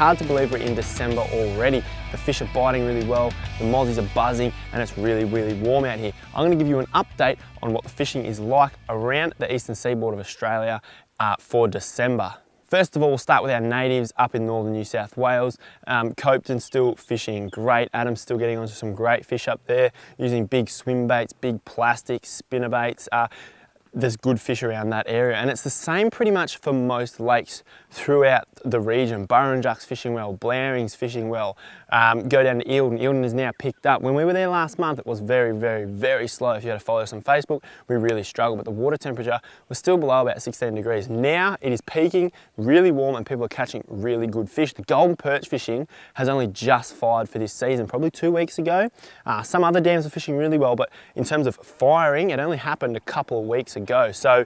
hard to believe we're in December already. The fish are biting really well, the mozzies are buzzing, and it's really, really warm out here. I'm going to give you an update on what the fishing is like around the eastern seaboard of Australia for December. First of all, we'll start with our natives up in northern New South Wales. Copeton's still fishing great. Adam's still getting onto some great fish up there, using big swim baits, big plastic spinner baits. There's good fish around that area, and it's the same pretty much for most lakes throughout the region. Burrinjuck's fishing well, Blairing's fishing well. Go down to Eildon. Eildon is now picked up. When we were there last month, it was very, very, very slow. If you had to follow us on Facebook, we really struggled, but the water temperature was still below about 16 degrees. Now it is peaking, really warm, and people are catching really good fish. The Golden Perch fishing has only just fired for this season, probably 2 weeks ago. Some other dams are fishing really well, but in terms of firing, it only happened a couple of weeks ago. So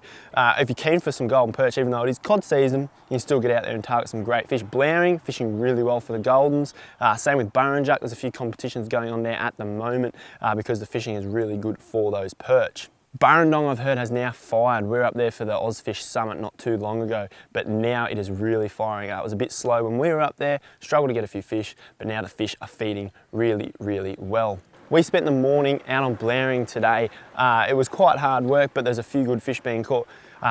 if you're keen for some Golden Perch, even though it is cod season, you can still get out there and target some great fish. Blairing, fishing really well for the Goldens. Same with Burrinjuck. There's a few competitions going on there at the moment because the fishing is really good for those perch. Burrendong, I've heard, has now fired. We were up there for the Ozfish Summit not too long ago, but now it is really firing up. It was a bit slow when we were up there, struggled to get a few fish, but now the fish are feeding really, really well. We spent the morning out on Blairing today. It was quite hard work, but there's a few good fish being caught.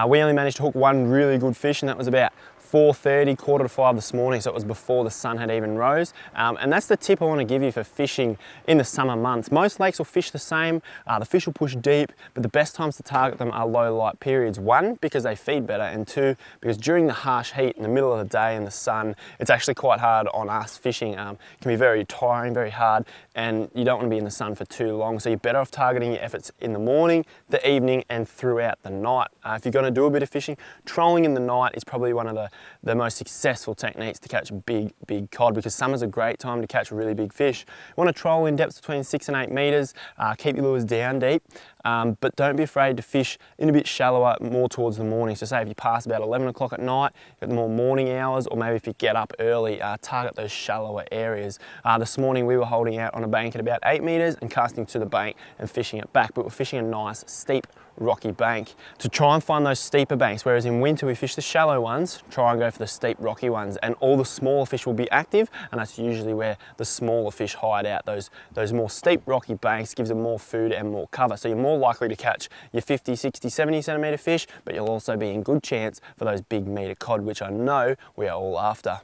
We only managed to hook one really good fish, and that was about 4:30, 4:45 this morning, so it was before the sun had even rose. And that's the tip I want to give you for fishing in the summer months. Most lakes will fish the same, the fish will push deep, but the best times to target them are low light periods. One, because they feed better, and two, because during the harsh heat in the middle of the day in the sun, it's actually quite hard on us fishing. It can be very tiring, very hard, and you don't want to be in the sun for too long, so you're better off targeting your efforts in the morning, the evening, and throughout the night. If you're going to do a bit of fishing, trolling in the night is probably one of the most successful techniques to catch big cod, because summer's a great time to catch really big fish. You want to troll in depths between 6 and 8 meters, keep your lures down deep, but don't be afraid to fish in a bit shallower, more towards the morning. So say if you pass about 11 o'clock at night, you've got the more morning hours, or maybe if you get up early, target those shallower areas. This morning we were holding out on a bank at about 8 meters and casting to the bank and fishing it back, but we're fishing a nice steep rocky bank to try and find those steeper banks, whereas in winter we fish the shallow ones. Try and go for the steep rocky ones, and all the smaller fish will be active, and that's usually where the smaller fish hide out. Those more steep rocky banks gives them more food and more cover, so you're more likely to catch your 50, 60, 70 centimetre fish, but you'll also be in good chance for those big metre cod, which I know we are all after.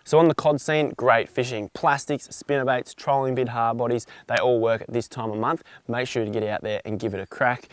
So on the cod scene, great fishing. Plastics, spinnerbaits, trolling bit hard bodies, they all work at this time of month. Make sure to get out there and give it a crack.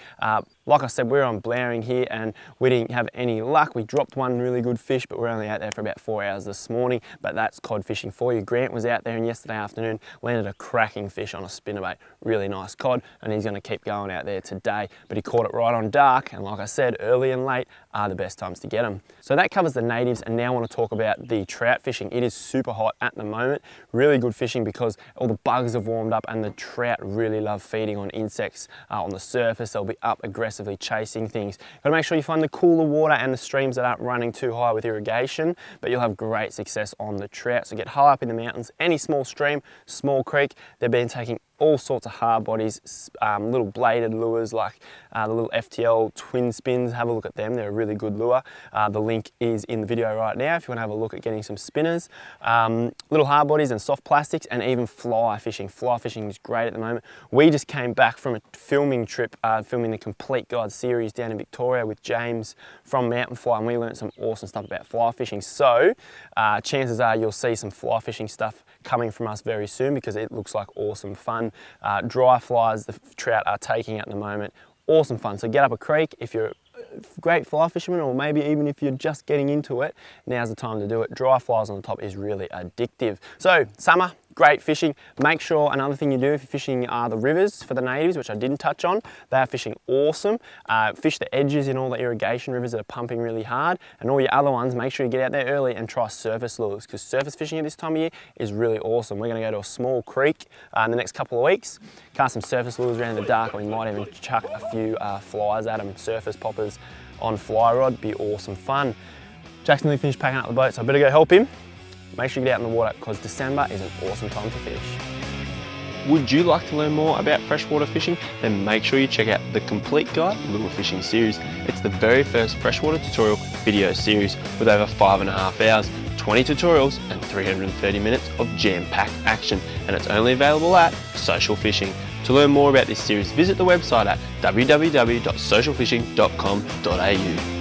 Like I said, we're on Blairing here and we didn't have any luck. We dropped one really good fish, but we're only out there for about 4 hours this morning, but that's cod fishing for you. Grant was out there and yesterday afternoon landed a cracking fish on a spinnerbait. Really nice cod, and he's gonna keep going out there today, but he caught it right on dark, and like I said, early and late are the best times to get them. So that covers the natives, and now I want to talk about the trout fishing. It is super hot at the moment. Really good fishing because all the bugs have warmed up and the trout really love feeding on insects on the surface. They'll be up aggressively chasing things. Got to make sure you find the cooler water and the streams that aren't running too high with irrigation, but you'll have great success on the trout. So get high up in the mountains, any small stream, small creek. They've been taking all sorts of hard bodies, little bladed lures like the little FTL twin spins. Have a look at them, they're a really good lure. The link is in the video right now if you want to have a look at getting some spinners. Little hard bodies and soft plastics, and even fly fishing. Fly fishing is great at the moment. We just came back from a filming trip, filming the Complete Guide series down in Victoria with James from Mountain Fly, and we learned some awesome stuff about fly fishing. So chances are you'll see some fly fishing stuff coming from us very soon because it looks like awesome fun. Dry flies the trout are taking at the moment, awesome fun. So get up a creek if you're a great fly fisherman, or maybe even if you're just getting into it, now's the time to do it. Dry flies on the top is really addictive. So summer, great fishing. Make sure another thing you do if you're fishing the rivers for the natives, which I didn't touch on. They are fishing awesome. Fish the edges in all the irrigation rivers that are pumping really hard, and all your other ones, make sure you get out there early and try surface lures, because surface fishing at this time of year is really awesome. We're going to go to a small creek in the next couple of weeks, cast some surface lures around in the dark, and we might even chuck a few flies at them, surface poppers on fly rod. Be awesome fun. Jack's nearly finished packing up the boat, so I better go help him. Make sure you get out in the water because December is an awesome time to fish. Would you like to learn more about freshwater fishing? Then make sure you check out the Complete Guide Lure Fishing series. It's the very first freshwater tutorial video series with over 5.5 hours, 20 tutorials and 330 minutes of jam-packed action, and it's only available at Social Fishing. To learn more about this series, visit the website at www.socialfishing.com.au.